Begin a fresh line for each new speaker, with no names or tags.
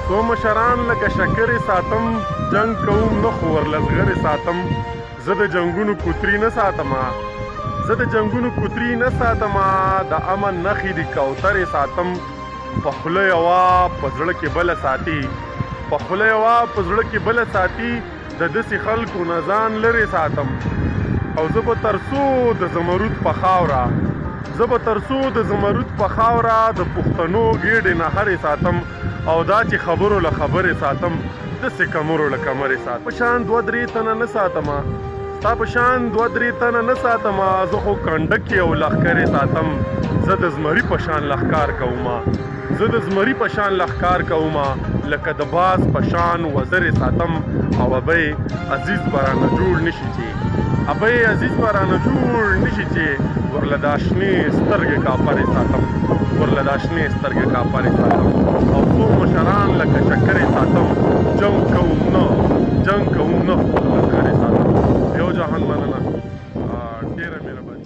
څو مشران لکه شکرې ساتم، جنگ کوم نه خو ورلزغرې ساتم. زه د جنګونو کوتري نه ساتمه، زه د جنګونو کوتري نه ساتمه، د امن نښې دي کوترې ساتم. په خوله یوه په زړه کې بله ساتي، په خوله یوه په زړه کې بله ساتي. د داسې خلکو نه ځان لرې ساتم. او زه به تر څو د زمرود په خاوره، زه به تر څو د زمرود په خاوره د پښتنو ګېډې نه هرې ساتم. او دا چې خبرو له خبرې ساتم، داسې کمرو له کمرې ساتم. په شان دوه درې تنه نه ساتمه، ستا په شان دوه درې تنه نه ساتمه. زه خو کنډکې او لښکرې ساتم. زه د زمري په شان لښکار کومه، زه د زمري په شان لښکار کومه. لکه د باز په شان وزرې ساتم. او ابۍ عزیز به رانه جوړ نشي چې، ابۍ عزیز به رانه جوړ نشي چې ورله دا شنې سترګې کاپرې ساتم، ورله دا شنې سترګې کاپرې ساتم. او څو مشران لکه چکرې ساتم، جنګ کوم نه، جنګ کوم نه، لښکرې ساتم. یو جهان مننه، ډېره مهرباني.